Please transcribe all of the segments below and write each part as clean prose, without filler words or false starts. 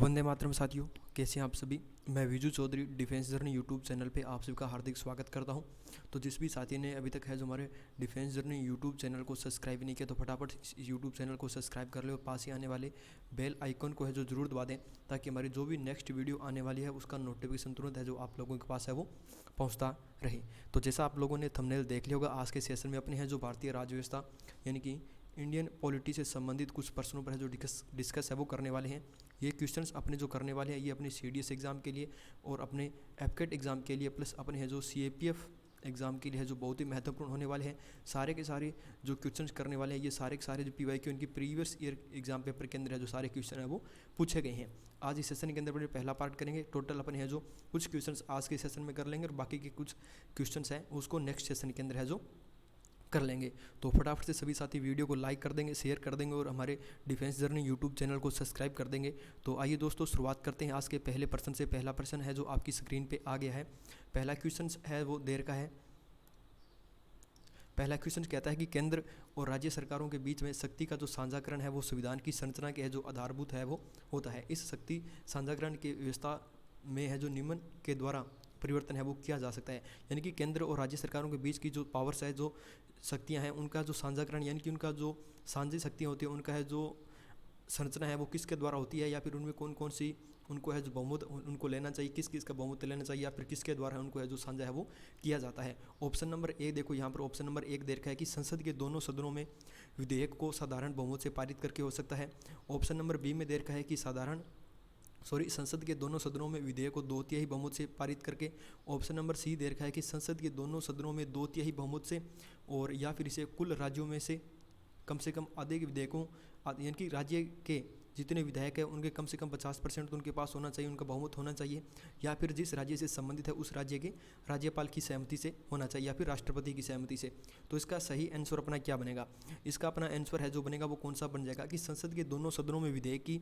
वंदे मातरम साथियों, कैसे हैं आप सभी। मैं Viju Chaudhary defence journey YouTube channel पे आप सभी का हार्दिक स्वागत करता हूं। तो जिस भी साथी ने अभी तक है जो हमारे डिफेंस जर्नी यूट्यूब चैनल को सब्सक्राइब नहीं किया तो फटाफट इस यूट्यूब चैनल को सब्सक्राइब कर ले और पास ही आने वाले बेल आइकन को है जो ज़रूर दबा दें, ताकि हमारी जो भी नेक्स्ट वीडियो आने वाली है उसका नोटिफिकेशन तुरंत है जो आप लोगों के पास है वो पहुँचता रहे। तो जैसा आप लोगों ने थंबनेल देख लिया होगा, आज के सेशन में अपने है जो भारतीय राज्य व्यवस्था यानी कि इंडियन पॉलिटी से संबंधित कुछ प्रश्नों पर है जो डिस्कस है वो करने वाले हैं। ये क्वेश्चंस अपने जो करने वाले हैं ये अपने CDS एग्ज़ाम के लिए और अपने एपकेट एग्ज़ाम के लिए प्लस अपने है जो CAPF एग्ज़ाम के लिए है जो बहुत ही महत्वपूर्ण होने वाले हैं। सारे के सारे जो क्वेश्चंस करने वाले हैं ये सारे के सारे जो PYQ इनकी प्रीवियस ईयर एग्जाम पेपर के अंदर है जो सारे क्वेश्चन है वो पूछे गए हैं। आज इस सेशन के अंदर अपने पहला पार्ट करेंगे। टोटल अपने है जो कुछ क्वेश्चंस आज के सेशन में कर लेंगे और बाकी के कुछ क्वेश्चंस हैं उसको नेक्स्ट सेशन के अंदर है जो कर लेंगे। तो फटाफट से सभी साथी वीडियो को लाइक कर देंगे, शेयर कर देंगे और हमारे डिफेंस जर्नी यूट्यूब चैनल को सब्सक्राइब कर देंगे। तो आइए दोस्तों शुरुआत करते हैं आज के पहले प्रश्न से। पहला प्रश्न है जो आपकी स्क्रीन पे आ गया है। पहला क्वेश्चन है वो देर का है। पहला क्वेश्चन कहता है कि केंद्र और राज्य सरकारों के बीच में शक्ति का जो साझाकरण है वो संविधान की संरचना के है जो आधारभूत है वो होता है। इस शक्ति साझाकरण की व्यवस्था में है जो निम्न के द्वारा परिवर्तन है वो किया जा सकता है। यानी कि केंद्र और राज्य सरकारों के बीच की जो पावर्स है, जो शक्तियां हैं, उनका जो साझाकरण यानी कि उनका जो साझी शक्तियां होती हैं उनका है जो संरचना है वो किसके द्वारा होती है, या फिर उनमें कौन कौन सी उनको है जो बहुमत उनको लेना चाहिए, किस किस का बहुमत लेना चाहिए, या फिर किसके द्वारा उनको है जो साझा है वो किया जाता है। ऑप्शन नंबर ए देखो, यहाँ पर ऑप्शन नंबर 1 दे रखा है कि संसद के दोनों सदनों में विधेयक को साधारण बहुमत से पारित करके हो सकता है। ऑप्शन नंबर बी में दे रखा है कि संसद के दोनों सदनों में विधेयक को 2/3 बहुमत से पारित करके। ऑप्शन नंबर सी दे रखा है कि संसद के दोनों सदनों में 2/3 बहुमत से, और या फिर इसे कुल राज्यों में से कम आधे के विधेयकों यानी कि राज्य के जितने विधायक हैं उनके कम से कम 50% उनके पास होना चाहिए, उनका बहुमत होना चाहिए, या फिर जिस राज्य से संबंधित है उस राज्य के राज्यपाल की सहमति से होना चाहिए, या फिर राष्ट्रपति की सहमति से। तो इसका सही आंसर अपना क्या बनेगा? इसका अपना आंसर है जो बनेगा वो कौन सा बन जाएगा कि संसद के दोनों सदनों में विधेयक की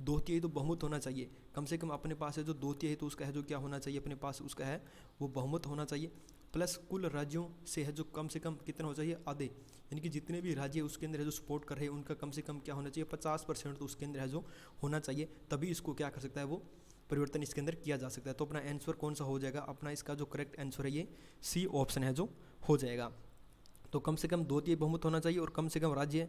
2/3 तो बहुमत होना चाहिए। कम से कम अपने पास है जो 2/3 तो उसका है जो क्या होना चाहिए, अपने पास उसका है वो बहुमत होना चाहिए, प्लस कुल राज्यों से है जो कम से कम कितना हो चाहिए, आधे, यानी कि जितने भी राज्य उसके अंदर है जो सपोर्ट कर रहे हैं उनका कम से कम क्या होना चाहिए, 50% तो उसके अंदर है जो होना चाहिए, तभी इसको क्या कर सकता है वो परिवर्तन इसके अंदर किया जा सकता है। तो अपना आंसर कौन सा हो जाएगा? अपना इसका जो करेक्ट आंसर है ये सी ऑप्शन है जो हो जाएगा। तो कम से कम 2/3 बहुमत होना चाहिए और कम से कम राज्य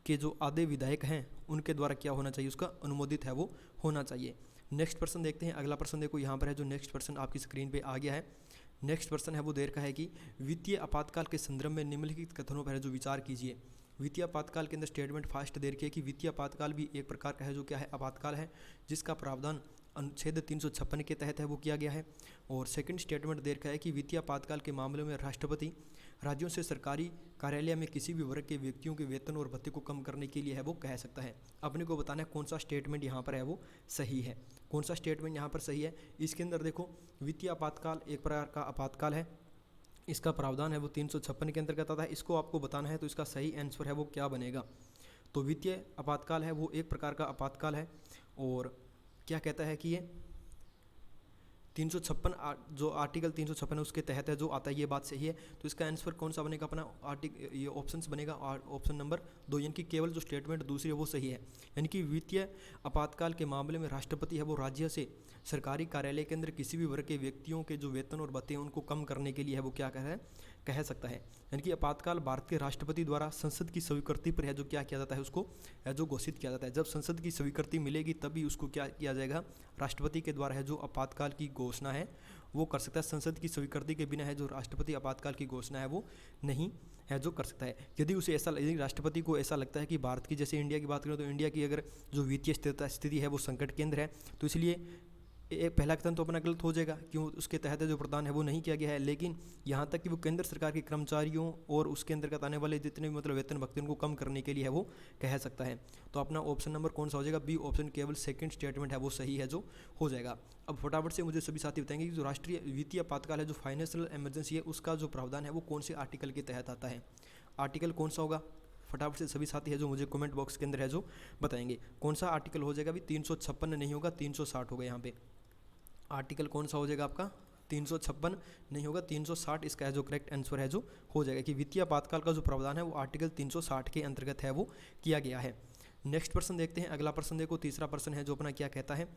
के जो आधे विधायक हैं उनके द्वारा क्या होना चाहिए, उसका अनुमोदित है वो होना चाहिए। नेक्स्ट प्रश्न देखते हैं। अगला प्रश्न देखो, यहाँ पर है जो नेक्स्ट प्रश्न आपकी स्क्रीन पे आ गया है। नेक्स्ट प्रश्न है वो देर का है कि वित्तीय आपातकाल के संदर्भ में निम्नलिखित कथनों पर है जो विचार कीजिए। वित्तीय आपातकाल के अंदर स्टेटमेंट फास्ट दे रखी है कि वित्तीय आपातकाल भी एक प्रकार का है जो क्या है, आपातकाल है, जिसका प्रावधान अनुच्छेद 356 के तहत है वो किया गया है। और सेकंड स्टेटमेंट दे रखा है कि वित्तीय आपातकाल के मामले में राष्ट्रपति राज्यों से सरकारी कार्यालय में किसी भी वर्ग के व्यक्तियों के वेतन और भत्ते को कम करने के लिए है वो कह सकता है। अपने को बताना है कौन सा स्टेटमेंट यहाँ पर है वो सही है, कौन सा स्टेटमेंट यहाँ पर सही है। इसके अंदर देखो, वित्तीय आपातकाल एक प्रकार का आपातकाल है, इसका प्रावधान है वो 356 के अंतर्गत आता है। इसको आपको बताना है तो इसका सही आंसर है वो क्या बनेगा। तो वित्तीय आपातकाल है वो एक प्रकार का आपातकाल है, और क्या कहता है कि ये 356 जो आर्टिकल 356 है उसके तहत है जो आता है, ये बात सही है। तो इसका आंसर कौन सा बनेगा? अपना ये ऑप्शंस बनेगा ऑप्शन नंबर 2, यानी कि केवल जो स्टेटमेंट दूसरी है वो सही है। यानी कि वित्तीय आपातकाल के मामले में राष्ट्रपति है वो राज्य से सरकारी कार्यालय के अंदर किसी भी वर्ग के व्यक्तियों के जो वेतन और भत्ते हैं उनको कम करने के लिए है वो क्या कह सकता है। यानी कि आपातकाल भारत के राष्ट्रपति द्वारा संसद की स्वीकृति पर है जो क्या किया जाता है, उसको है जो घोषित किया जाता है। जब संसद की स्वीकृति मिलेगी तभी उसको क्या किया जाएगा, राष्ट्रपति के द्वारा है जो आपातकाल की घोषणा है वो कर सकता है। संसद की स्वीकृति के बिना है जो राष्ट्रपति आपातकाल की घोषणा है वो नहीं है जो कर सकता है। यदि राष्ट्रपति को ऐसा लगता है कि भारत की, जैसे इंडिया की बात करें तो इंडिया की अगर जो वित्तीय स्थिति है वो संकट के अंदर है, तो इसलिए एक पहला कथन तो अपना गलत हो जाएगा, क्यों उसके तहत जो प्रदान है वो नहीं किया गया है। लेकिन यहाँ तक कि वो केंद्र सरकार के कर्मचारियों और उसके अंतर्गत आने वाले जितने भी मतलब वेतन भत्ते उनको कम करने के लिए है वो कह सकता है। तो अपना ऑप्शन नंबर कौन सा हो जाएगा? बी ऑप्शन, केवल सेकंड स्टेटमेंट है वो सही है जो हो जाएगा। अब फटाफट से मुझे सभी साथी बताएंगे कि जो राष्ट्रीय वित्तीय आपातकाल है, जो फाइनेंशियल इमरजेंसी है, उसका जो प्रावधान है वो कौन से आर्टिकल के तहत आता है? आर्टिकल कौन सा होगा? फटाफट से सभी साथी है जो मुझे कमेंट बॉक्स के अंदर है जो बताएंगे कौन सा आर्टिकल हो जाएगा। अभी 356 नहीं होगा, 360 होगा। यहाँ पे आर्टिकल कौन सा हो जाएगा आपका? 356 नहीं होगा, 360 इसका है जो करेक्ट आंसर है जो हो जाएगा कि वित्तीय आपातकाल का जो प्रावधान है वो आर्टिकल 360 के अंतर्गत है वो किया गया है। नेक्स्ट प्रश्न देखते हैं। अगला प्रश्न देखो, तीसरा प्रश्न है जो अपना क्या कहता है।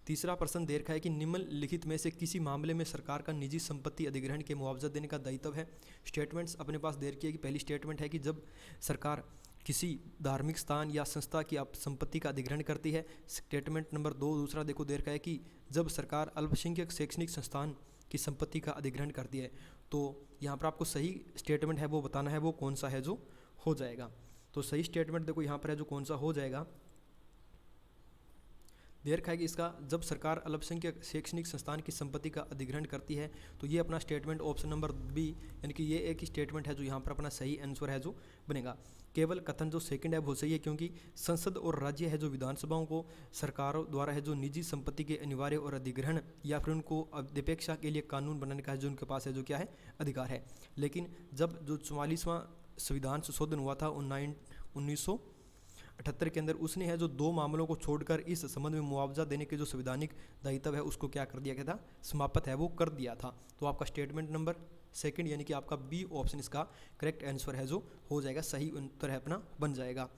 तीसरा प्रश्न दे रखा है कि निम्नलिखित में से किसी मामले में सरकार का निजी संपत्ति अधिग्रहण के मुआवजा देने का दायित्व है। स्टेटमेंट्स अपने पास दे रखी है कि पहली स्टेटमेंट है कि जब सरकार किसी धार्मिक स्थान या संस्था की संपत्ति का अधिग्रहण करती है। स्टेटमेंट नंबर 2 दूसरा देखो दे रखा है कि जब सरकार अल्पसंख्यक शैक्षणिक संस्थान की संपत्ति का अधिग्रहण करती है। तो यहाँ पर आपको सही स्टेटमेंट है वो बताना है, वो कौन सा है जो हो जाएगा। तो सही स्टेटमेंट देखो यहाँ पर है जो कौन सा हो जाएगा, दे रखा है कि इसका जब सरकार अल्पसंख्यक शैक्षणिक संस्थान की संपत्ति का अधिग्रहण करती है। तो ये अपना स्टेटमेंट ऑप्शन नंबर बी, यानी कि ये एक ही स्टेटमेंट है जो यहाँ पर अपना सही आंसर है जो बनेगा। केवल कथन जो सेकंड है वो सही है, क्योंकि संसद और राज्य है जो विधानसभाओं को सरकारों द्वारा है जो निजी संपत्ति के अनिवार्य और अधिग्रहण या फिर उनको अध्यपेक्षा के लिए कानून बनाने का है जो उनके पास है जो क्या है अधिकार है। लेकिन जब जो 44वां संविधान संशोधन हुआ था 1978 के अंदर, उसने है जो 2 मामलों को छोड़कर इस संबंध में मुआवजा देने के जो संवैधानिक दायित्व है उसको क्या कर दिया गया था, समाप्त है वो कर दिया था। तो आपका स्टेटमेंट नंबर सेकंड यानी कि आपका बी ऑप्शन इसका करेक्ट आंसर है जो हो जाएगा, सही उत्तर है अपना बन जाएगा।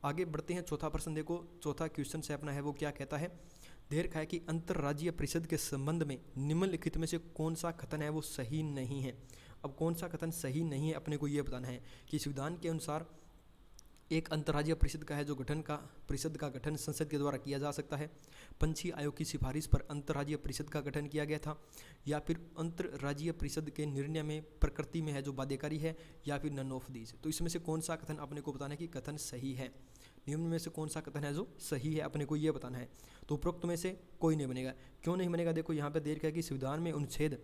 आगे बढ़ते हैं। चौथा प्रश्न देखो, चौथा क्वेश्चन से अपना है वो क्या कहता है। दे रखा है कि अंतर्राज्यीय परिषद के संबंध में निम्नलिखित में से कौन सा कथन है वो सही नहीं है। अब कौन सा कथन सही नहीं है अपने को ये बताना है कि संविधान के अनुसार एक अंतर्राज्यीय परिषद का है जो परिषद का गठन संसद के द्वारा किया जा सकता है। पंछी आयोग की सिफारिश पर अंतर्राज्यीय परिषद का गठन किया गया था, या फिर अंतर्राज्यीय परिषद के निर्णय में प्रकृति में है जो बाध्यकारी है, या फिर नन ऑफ दीज। तो इसमें से कौन सा कथन अपने को बताना है कि कथन सही है। निम्न में से कौन सा कथन है जो सही है अपने को ये बताना है। तो उपरोक्त में से कोई नहीं बनेगा। क्यों नहीं बनेगा, देखो यहाँ पर दे रखा है कि संविधान में अनुच्छेद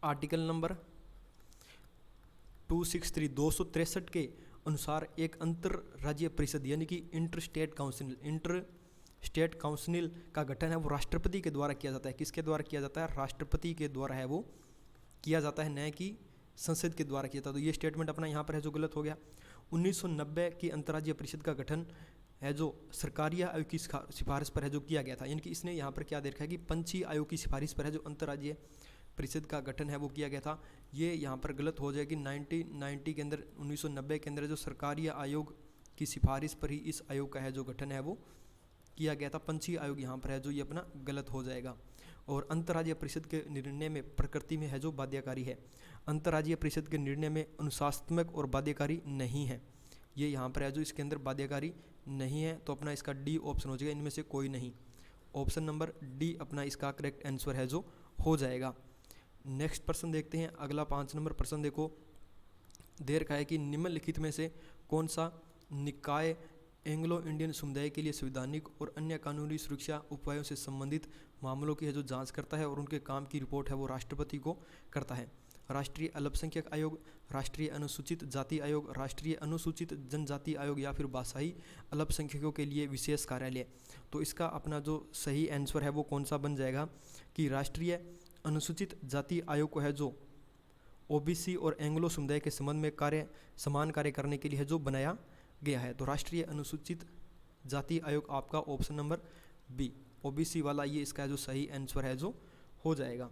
आर्टिकल नंबर 263 के अनुसार एक अंतर्राज्यीय परिषद यानी कि इंटर स्टेट काउंसिल का गठन है वो राष्ट्रपति के द्वारा किया जाता है। किसके द्वारा किया जाता है, राष्ट्रपति के द्वारा है वो किया जाता है, न कि संसद के द्वारा किया जाता है। तो ये स्टेटमेंट अपना यहाँ पर है जो गलत हो गया। 1990 की अंतर्राज्यीय परिषद का गठन है जो सरकारी आयोग की सिफारिश पर है जो किया गया था, यानी कि इसने यहाँ पर क्या दे रखा है कि पंछी आयोग की सिफारिश पर है जो अंतर्राज्यीय परिषद का गठन है वो किया गया था। ये यहाँ पर गलत हो जाएगी। 1990 के अंदर 1990 के अंदर जो सरकारी आयोग की सिफारिश पर ही इस आयोग का है जो गठन है वो किया गया था। पंछी आयोग यहाँ पर है जो ये अपना गलत हो जाएगा। और अंतर्राज्यीय परिषद के निर्णय में प्रकृति में है जो बाध्यकारी है। अंतर्राज्यीय परिषद के निर्णय में अनुशासनात्मक और बाध्यकारी नहीं है। ये यहाँ पर है जो इसके अंदर बाध्यकारी नहीं है। तो अपना इसका डी ऑप्शन हो जाएगा, इनमें से कोई नहीं। ऑप्शन नंबर डी अपना इसका करेक्ट आंसर है जो हो जाएगा। नेक्स्ट प्रश्न देखते हैं। अगला 5 नंबर प्रश्न देखो, दे रखा है कि निम्नलिखित में से कौन सा निकाय एंग्लो इंडियन समुदाय के लिए संवैधानिक और अन्य कानूनी सुरक्षा उपायों से संबंधित मामलों की है जो जांच करता है और उनके काम की रिपोर्ट है वो राष्ट्रपति को करता है। राष्ट्रीय अल्पसंख्यक आयोग, राष्ट्रीय अनुसूचित जाति आयोग, राष्ट्रीय अनुसूचित जनजाति आयोग, या फिर भाषाई अल्पसंख्यकों के लिए विशेष कार्यालय। तो इसका अपना जो सही आंसर है वो कौन सा बन जाएगा कि राष्ट्रीय अनुसूचित जाति आयोग को है जो ओबीसी और एंग्लो समुदाय के संबंध में समान कार्य करने के लिए है जो बनाया गया है। तो राष्ट्रीय अनुसूचित जाति आयोग आपका ऑप्शन नंबर बी ओबीसी वाला ये इसका जो सही आंसर है जो हो जाएगा।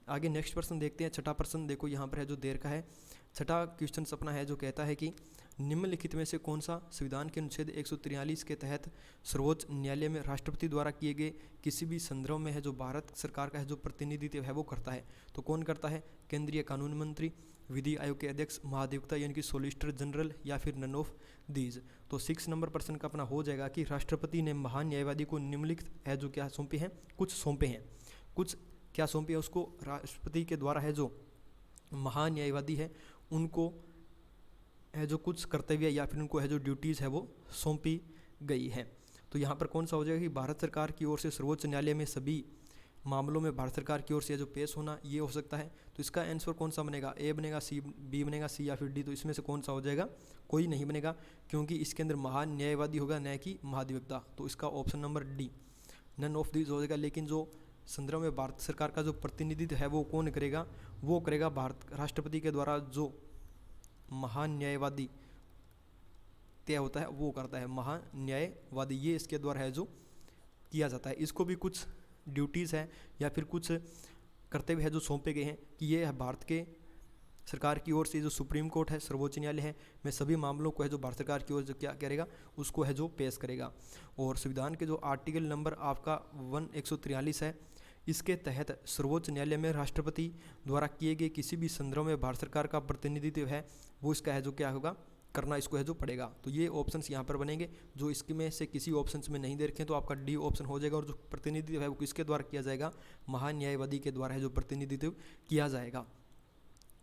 आगे नेक्स्ट प्रश्न देखते हैं। छठा प्रश्न देखो यहाँ पर है जो देर का है। छठा क्वेश्चन अपना है जो कहता है कि निम्नलिखित में से कौन सा संविधान के अनुच्छेद 143 के तहत सर्वोच्च न्यायालय में राष्ट्रपति द्वारा किए गए किसी भी संदर्भ में है जो भारत सरकार का है जो प्रतिनिधित्व है वो करता है। तो कौन करता है, केंद्रीय कानून मंत्री, विधि आयोग के अध्यक्ष, महाधिवक्ता यानी कि सोलिसिटर जनरल, या फिर नन ऑफ दीज। तो 6 नंबर प्रश्न का अपना हो जाएगा कि राष्ट्रपति ने महान न्यायवादी को निम्नलिखित है जो क्या सौंपे हैं, कुछ सौंपे हैं। कुछ क्या सौंपे है उसको, राष्ट्रपति के द्वारा है जो महान न्यायवादी है उनको है जो कुछ कर्तव्य या फिर उनको है जो ड्यूटीज़ है वो सौंपी गई है। तो यहाँ पर कौन सा हो जाएगा कि भारत सरकार की ओर से सर्वोच्च न्यायालय में सभी मामलों में भारत सरकार की ओर से जो पेश होना ये हो सकता है। तो इसका आंसर कौन सा बनेगा, ए बनेगा, सी बी बनेगा, सी या फिर डी। तो इसमें से कौन सा हो जाएगा, कोई नहीं बनेगा, क्योंकि इसके अंदर महान न्यायवादी होगा न कि महाधिवक्ता। तो इसका option number D none of these हो जाएगा। लेकिन जो संदर्भ में भारत सरकार का जो प्रतिनिधित्व है वो कौन करेगा, वो करेगा भारत राष्ट्रपति के द्वारा जो महान न्यायवादी तय होता है वो करता है, महान न्यायवादी ये इसके द्वारा है जो किया जाता है। इसको भी कुछ ड्यूटीज़ है या फिर कुछ कर्तव्य है जो सौंपे गए हैं कि ये भारत के सरकार की ओर से जो सुप्रीम कोर्ट है, सर्वोच्च न्यायालय है, में सभी मामलों को है जो भारत सरकार की ओर से क्या करेगा, उसको है जो पेश करेगा। और संविधान के जो आर्टिकल नंबर आपका 143 है, इसके तहत सर्वोच्च न्यायालय में राष्ट्रपति द्वारा किए गए किसी भी संदर्भ में भारत सरकार का प्रतिनिधित्व है, वो इसका है जो क्या होगा, करना इसको है जो पड़ेगा। तो ये ऑप्शंस यहाँ पर बनेंगे, जो इसके में से किसी ऑप्शंस में नहीं दे रखे हैं तो आपका डी ऑप्शन हो जाएगा। और जो प्रतिनिधित्व है वो किसके द्वारा किया जाएगा, महान्यायवादी के द्वारा है जो प्रतिनिधित्व किया जाएगा।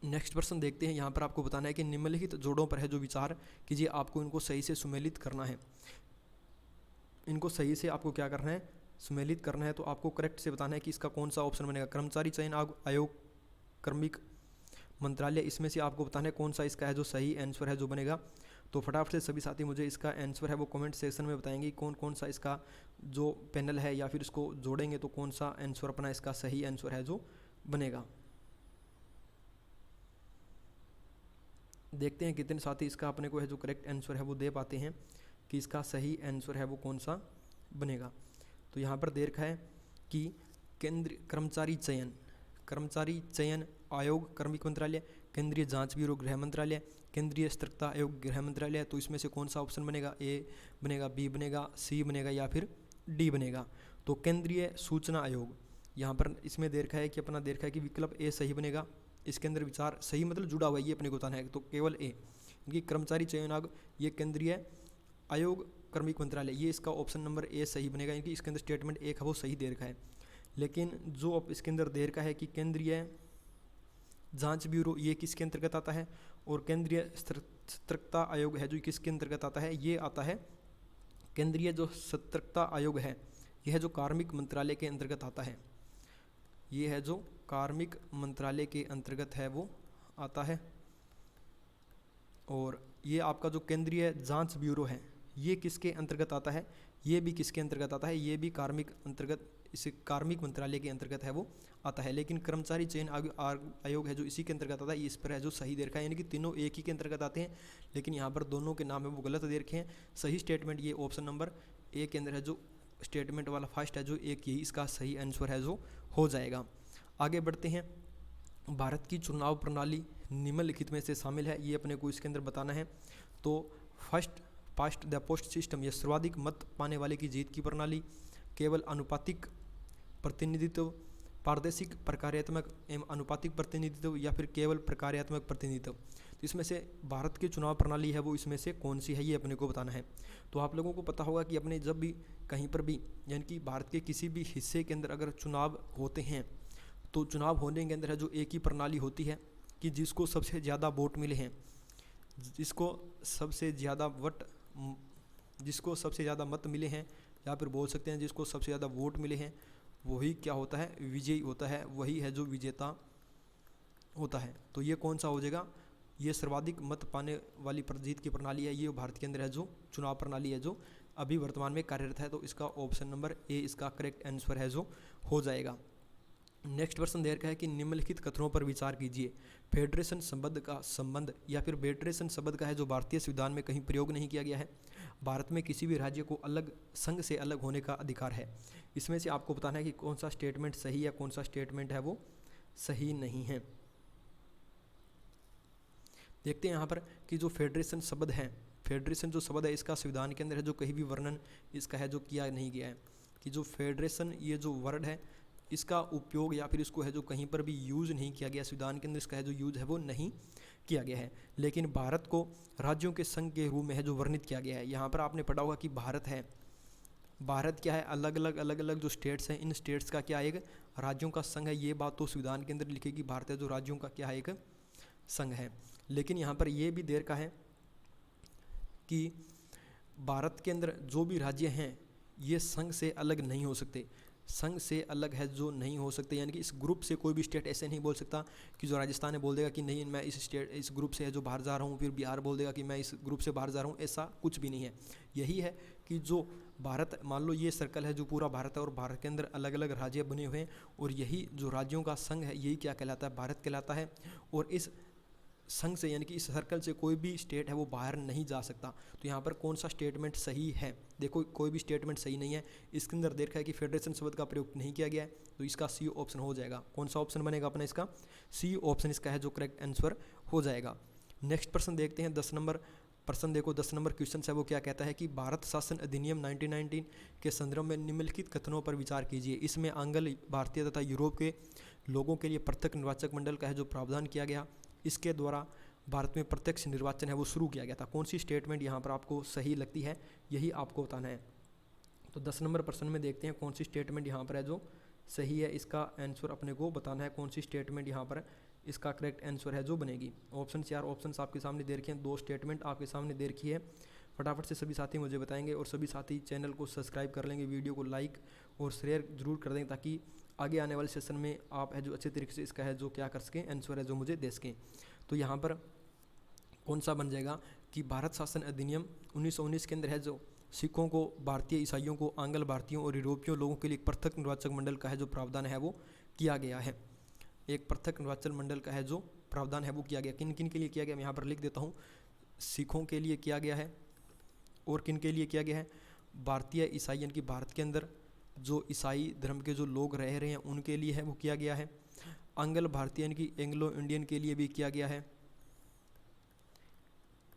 नेक्स्ट प्रश्न देखते हैं। यहाँ पर आपको बताना है कि निम्नलिखित जोड़ों पर है जो विचार कीजिए, आपको इनको सही से सुमेलित करना है। इनको सही से आपको क्या करना है, सुमेलित करना है। तो आपको करेक्ट से बताना है कि इसका कौन सा ऑप्शन बनेगा। कर्मचारी चयन आयोग, कार्मिक मंत्रालय, इसमें से आपको बताना है कौन सा इसका है जो सही आंसर है जो बनेगा। तो फटाफट से सभी साथी मुझे इसका आंसर है वो कमेंट सेक्शन में बताएंगे कौन कौन सा इसका जो पैनल है या फिर इसको जोड़ेंगे तो कौन सा आंसर अपना इसका सही आंसर है जो बनेगा। देखते हैं कितने साथी इसका अपने को है जो करेक्ट आंसर है वो दे पाते हैं कि इसका सही आंसर है वो कौन सा बनेगा। तो यहाँ पर दे रखा है कि केंद्रीय कर्मचारी चयन आयोग कार्मिक मंत्रालय, केंद्रीय जांच ब्यूरो गृह मंत्रालय, केंद्रीय सतर्कता आयोग गृह मंत्रालय। तो इसमें से कौन सा ऑप्शन बनेगा, ए बनेगा, बी बनेगा, सी बनेगा या फिर डी बनेगा। तो केंद्रीय सूचना आयोग, यहाँ पर इसमें दे रखा है कि अपना दे रखा है कि विकल्प ए सही बनेगा। इसके अंदर विचार सही मतलब जुड़ा हुआ है, ये अपने को बताना है। तो केवल ए, क्योंकि कर्मचारी चयन आयोग ये केंद्रीय आयोग कार्मिक मंत्रालय, ये इसका ऑप्शन नंबर ए सही बनेगा, क्योंकि इसके अंदर स्टेटमेंट एक है वो सही दे रखा है। लेकिन जो अब इसके अंदर दे रखा है कि केंद्रीय जांच ब्यूरो, ये किसके अंतर्गत आता है, और केंद्रीय सतर्कता आयोग है जो किसके अंतर्गत आता है, ये आता है केंद्रीय जो सतर्कता आयोग है, यह जो कार्मिक मंत्रालय के अंतर्गत आता है। ये है जो कार्मिक मंत्रालय के अंतर्गत है वो आता है। और ये आपका जो केंद्रीय जांच ब्यूरो है ये किसके अंतर्गत आता है, ये भी किसके अंतर्गत आता है, ये भी कार्मिक अंतर्गत, इस कार्मिक मंत्रालय के अंतर्गत है वो आता है। लेकिन कर्मचारी चयन आयोग है जो इसी के अंतर्गत आता है, इस पर है जो सही दे रखा है, यानी कि तीनों एक ही के अंतर्गत आते हैं। लेकिन यहाँ पर दोनों के नाम है वो गलत दे रखे हैं। सही स्टेटमेंट ये ऑप्शन नंबर ए के अंदर है जो स्टेटमेंट वाला फर्स्ट है जो एक, यही इसका सही आंसर है जो हो जाएगा। आगे बढ़ते हैं। भारत की चुनाव प्रणाली निम्नलिखित में से शामिल है, ये अपने को इसके अंदर बताना है। तो first past the post system, यह सर्वाधिक मत पाने वाले की जीत की प्रणाली, केवल अनुपातिक प्रतिनिधित्व, पारदर्शिक प्रकार्यात्मक एवं अनुपातिक प्रतिनिधित्व, या फिर केवल प्रकार्यात्मक प्रतिनिधित्व। तो इसमें से भारत की चुनाव प्रणाली है वो इसमें से कौन सी है, ये अपने को बताना है। तो आप लोगों को पता होगा कि अपने जब भी कहीं पर भी यानी कि भारत के किसी भी हिस्से के अंदर अगर चुनाव होते हैं तो चुनाव होने के अंदर है जो एक ही प्रणाली होती है कि जिसको सबसे ज़्यादा वोट मिले हैं, जिसको सबसे ज़्यादा मत मिले हैं, या फिर बोल सकते हैं जिसको सबसे ज़्यादा वोट मिले हैं, वही क्या होता है, विजयी होता है, वही है जो विजेता होता है। तो ये कौन सा हो जाएगा, ये सर्वाधिक मत पाने वाली जीत की प्रणाली है, ये भारत के अंदर है जो चुनाव प्रणाली है जो अभी वर्तमान में कार्यरत है। तो इसका ऑप्शन नंबर ए इसका करेक्ट आंसर है जो हो जाएगा। नेक्स्ट प्रश्न दे रखा है कि निम्नलिखित कथनों पर विचार कीजिए। फेडरेशन शब्द का संबंध या फिर फेडरेशन शब्द का है जो भारतीय संविधान में कहीं प्रयोग नहीं किया गया है। भारत में किसी भी राज्य को अलग संघ से अलग होने का अधिकार है। इसमें से आपको बताना है कि कौन सा स्टेटमेंट सही है, कौन सा स्टेटमेंट है वो सही नहीं है। देखते हैं यहाँ पर कि जो फेडरेशन शब्द है, फेडरेशन जो शब्द है इसका संविधान के अंदर है जो कहीं भी वर्णन इसका है जो किया नहीं गया है कि जो फेडरेशन ये जो वर्ड है इसका उपयोग या फिर इसको है जो कहीं पर भी यूज़ नहीं किया गया, संविधान के अंदर इसका है जो यूज़ है वो नहीं किया गया है। लेकिन भारत को राज्यों के संघ के रूप में है जो वर्णित किया गया है। यहाँ पर आपने पढ़ा होगा कि भारत है, भारत क्या है, अलग अलग जो स्टेट्स हैं, इन स्टेट्स का क्या एक राज्यों का संघ है। ये बात तो संविधान के अंदर लिखेगी, भारत है जो राज्यों का क्या है एक संघ है। लेकिन यहाँ पर ये भी दे रखा है कि भारत के अंदर जो भी राज्य हैं ये संघ से अलग नहीं हो सकते, संघ से अलग है जो नहीं हो सकते, यानी कि इस ग्रुप से कोई भी स्टेट ऐसे नहीं बोल सकता कि जो राजस्थान है बोल देगा कि नहीं मैं इस ग्रुप से है जो बाहर जा रहा हूँ, फिर बिहार बोल देगा कि मैं इस ग्रुप से बाहर जा रहा हूँ, ऐसा कुछ भी नहीं है। यही है कि जो भारत, मान लो ये सर्कल है जो पूरा भारत है और भारत के अंदर अलग अलग राज्य बने हुए हैं और यही जो राज्यों का संघ है यही क्या कहलाता है, भारत कहलाता है। और इस संघ से यानी कि इस सर्कल से कोई भी स्टेट है वो बाहर नहीं जा सकता। तो यहाँ पर कौन सा स्टेटमेंट सही है? देखो कोई भी स्टेटमेंट सही नहीं है। इसके अंदर देखा है कि फेडरेशन शब्द का प्रयोग नहीं किया गया है, तो इसका सी ऑप्शन हो जाएगा। कौन सा ऑप्शन बनेगा अपना? इसका सी ऑप्शन इसका है जो करेक्ट आंसर हो जाएगा। नेक्स्ट प्रश्न देखते हैं 10 नंबर प्रश्न। देखो 10 नंबर क्वेश्चन है वो क्या कहता है कि भारत शासन अधिनियम 1919 के संदर्भ में निम्नलिखित कथनों पर विचार कीजिए। इसमें आंग्ल भारतीय तथा यूरोप के लोगों के लिए पृथक निर्वाचक मंडल का है जो प्रावधान किया गया, इसके द्वारा भारत में प्रत्यक्ष निर्वाचन है वो शुरू किया गया था। कौन सी स्टेटमेंट यहाँ पर आपको सही लगती है, यही आपको बताना है। तो 10 नंबर प्रश्न में देखते हैं कौन सी स्टेटमेंट यहाँ पर है जो सही है। इसका आंसर अपने को बताना है, कौन सी स्टेटमेंट यहाँ पर इसका करेक्ट आंसर है जो बनेगी। ऑप्शन 4 ऑप्शन आपके सामने दे रखे हैं, 2 स्टेटमेंट आपके सामने दे रखी है। फटाफट से सभी साथी मुझे बताएंगे और सभी साथी चैनल को सब्सक्राइब कर लेंगे, वीडियो को लाइक और शेयर जरूर कर देंगे, ताकि आगे आने वाले सेशन में आप है जो अच्छे तरीके से इसका है जो क्या कर सकें, आंसर है जो मुझे दे सकें। तो यहाँ पर कौन सा बन जाएगा कि भारत शासन अधिनियम 1919 के अंदर है जो सिखों को, भारतीय ईसाइयों को, आंग्ल भारतीयों और यूरोपीय लोगों के लिए एक पृथक निर्वाचक मंडल का है जो प्रावधान है वो किया गया है। एक पृथक निर्वाचन मंडल का है जो प्रावधान है वो किया गया। किन किन के लिए किया गया मैं यहाँ पर लिख देता हूँ। सिखों के लिए किया गया है, और किन के लिए किया गया है? भारतीय ईसाई यानी कि भारत के अंदर जो ईसाई धर्म के जो लोग रह रहे हैं उनके लिए है वो किया गया है। आंग्ल भारतीय यानी कि एंग्लो इंडियन के लिए भी किया गया है।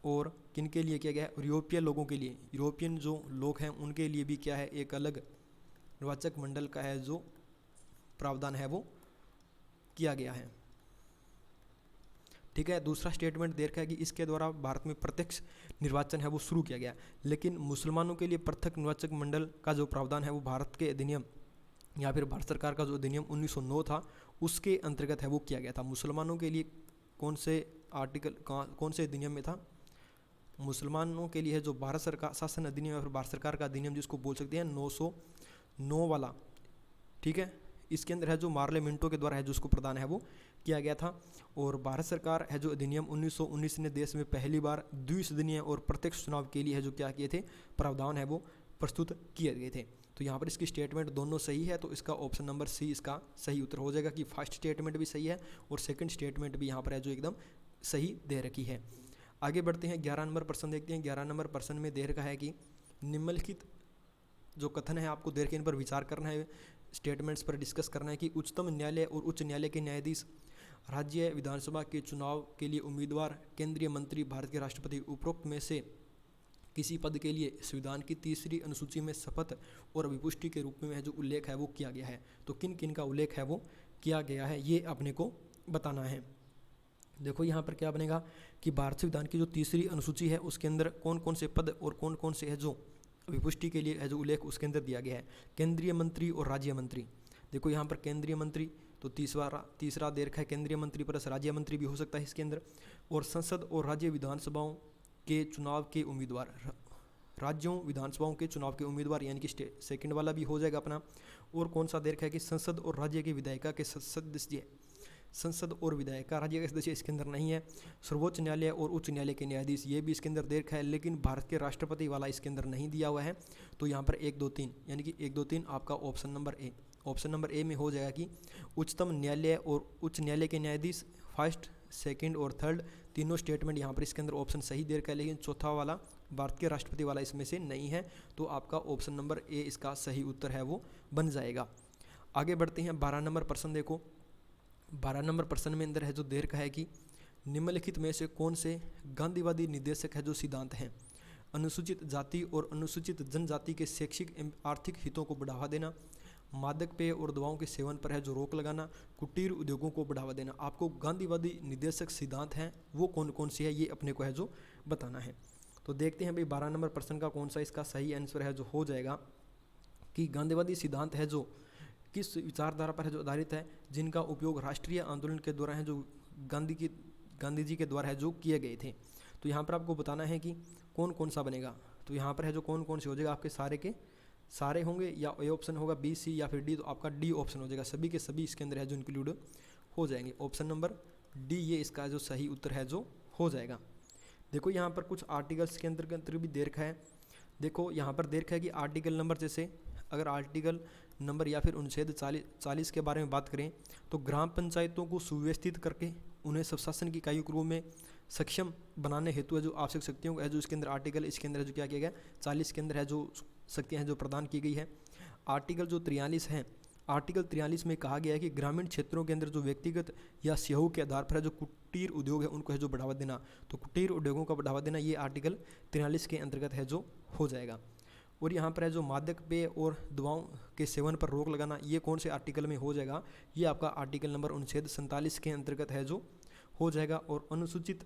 और किन के लिए किया गया है? यूरोपीय लोगों के लिए, यूरोपियन जो लोग हैं उनके लिए भी क्या है, एक अलग निर्वाचक मंडल का है जो प्रावधान है वो किया गया है। ठीक है। दूसरा स्टेटमेंट दे रखा है कि इसके द्वारा भारत में प्रत्यक्ष निर्वाचन है वो शुरू किया गया। लेकिन मुसलमानों के लिए पृथक निर्वाचक मंडल का जो प्रावधान है वो भारत के अधिनियम या फिर भारत सरकार का जो अधिनियम 1909 था उसके अंतर्गत है वो किया गया था। मुसलमानों के लिए कौन से आर्टिकल, कौन से अधिनियम में था? मुसलमानों के लिए है जो भारत सरकार शासन अधिनियम या फिर भारत सरकार का अधिनियम जिसको बोल सकते हैं 909 वाला। ठीक है। इसके अंदर है जो मार्ले मिंटो के द्वारा है जो उसको प्रदान है वो किया गया था। और भारत सरकार है जो अधिनियम 1919 ने देश में पहली बार द्विसदनीय और प्रत्यक्ष चुनाव के लिए है जो क्या किए थे, प्रावधान है वो प्रस्तुत किए गए थे। तो यहाँ पर इसकी स्टेटमेंट दोनों सही है, तो इसका ऑप्शन नंबर सी इसका सही उत्तर हो जाएगा कि फर्स्ट स्टेटमेंट भी सही है और सेकंड स्टेटमेंट भी यहाँ पर है जो एकदम सही दे रखी है। आगे बढ़ते हैं 11 नंबर प्रश्न देखते हैं। 11 नंबर प्रश्न में दे रखा है कि निम्नलिखित जो कथन है आपको दे रखे इन पर विचार करना है, स्टेटमेंट्स पर डिस्कस करना है कि उच्चतम न्यायालय और उच्च न्यायालय के न्यायाधीश, राज्य विधानसभा के चुनाव के लिए उम्मीदवार, केंद्रीय मंत्री, भारत के राष्ट्रपति उपरोक्त में से किसी पद के लिए संविधान की 3री अनुसूची में शपथ और विपुष्टि के रूप में है जो उल्लेख है वो किया गया है। तो किन किन का उल्लेख है वो किया गया है ये अपने को बताना है। देखो यहाँ पर क्या बनेगा कि भारत संविधान की जो 3री अनुसूची है उसके अंदर कौन कौन से पद और कौन कौन से है जो विपुष्टि के लिए है जो उल्लेख उसके अंदर दिया गया है। केंद्रीय मंत्री और राज्य मंत्री। देखो यहाँ पर केंद्रीय मंत्री तो तीसरा दे रखा है, केंद्रीय मंत्री प्लस राज्य मंत्री भी हो सकता है इसके अंदर। और संसद और राज्य विधानसभाओं के चुनाव के उम्मीदवार, राज्यों विधानसभाओं के चुनाव के उम्मीदवार यानी कि सेकंड वाला भी हो जाएगा अपना। और कौन सा दे रखा है कि संसद और राज्य के विधायिका के सदस्य, संसद और विधायिका राज्य के सदस्य इसके अंदर नहीं है। सर्वोच्च न्यायालय और उच्च न्यायालय के न्यायाधीश ये भी इसके अंदर दे रखा है, लेकिन भारत के राष्ट्रपति वाला इसके अंदर नहीं दिया हुआ है। तो यहाँ पर 1 2 3 यानी कि 1 2 3 आपका option number A, option number A में हो जाएगा कि उच्चतम न्यायालय और उच्च न्यायालय के न्यायाधीश, फर्स्ट, सेकंड और थर्ड तीनों स्टेटमेंट यहाँ पर इसके अंदर ऑप्शन सही दे रखा है, लेकिन चौथा वाला भारत के राष्ट्रपति वाला इसमें से नहीं है। तो आपका ऑप्शन नंबर ए इसका सही उत्तर है वो बन जाएगा। आगे बढ़ते हैं 12 नंबर प्रश्न। देखो 12 नंबर प्रश्न में अंदर है जो दे रखा है कि निम्नलिखित में से कौन से गांधीवादी निर्देशक है जो सिद्धांत हैं। अनुसूचित जाति और अनुसूचित जनजाति के शैक्षिक एवं आर्थिक हितों को बढ़ावा देना, मादक पेय और दवाओं के सेवन पर है जो रोक लगाना, कुटीर उद्योगों को बढ़ावा देना। आपको गांधीवादी निर्देशक सिद्धांत हैं वो कौन कौन सी है ये अपने को है जो बताना है। तो देखते हैं भाई 12 नंबर प्रश्न का कौन सा इसका सही आंसर है जो हो जाएगा कि गांधीवादी सिद्धांत है जो किस विचारधारा पर है जो आधारित है, जिनका उपयोग राष्ट्रीय आंदोलन के दौरान है जो गांधी जी के द्वारा है जो किए गए थे। तो यहाँ पर आपको बताना है कि कौन कौन सा बनेगा। तो यहाँ पर है जो कौन कौन से हो जाएगा, आपके सारे के सारे होंगे या ए ऑप्शन होगा, बी, सी या फिर डी। तो आपका डी ऑप्शन हो जाएगा, सभी के सभी इसके अंदर है जो इंक्लूड हो जाएंगे। ऑप्शन नंबर डी ये इसका जो सही उत्तर है जो हो जाएगा। देखो यहाँ पर कुछ आर्टिकल्स के अंदर भी दे रखा है। देखो यहाँ पर दे रखा है कि आर्टिकल नंबर, जैसे अगर आर्टिकल नंबर या फिर अनुच्छेद 40 के बारे में बात करें तो ग्राम पंचायतों को सुव्यवस्थित करके उन्हें स्वशासन की इकाइयों के रूप में सक्षम बनाने हेतु है जो आवश्यक शक्तियों है जो इसके अंदर आर्टिकल इसके अंदर है जो क्या किया गया 40 के अंदर है जो शक्तियाँ हैं जो प्रदान की गई है। आर्टिकल जो 43 है, आर्टिकल 43 में कहा गया है कि ग्रामीण क्षेत्रों के अंदर जो व्यक्तिगत या सहयोग के आधार पर है जो कुटीर उद्योग है उनको है जो बढ़ावा देना, तो कुटीर उद्योगों का बढ़ावा देना ये आर्टिकल 43 के अंतर्गत है जो हो जाएगा। और यहाँ पर है जो मादक पेय और दवाओं के सेवन पर रोक लगाना, ये कौन से आर्टिकल में हो जाएगा, ये आपका आर्टिकल नंबर अनुच्छेद 47 के अंतर्गत है जो हो जाएगा। और अनुसूचित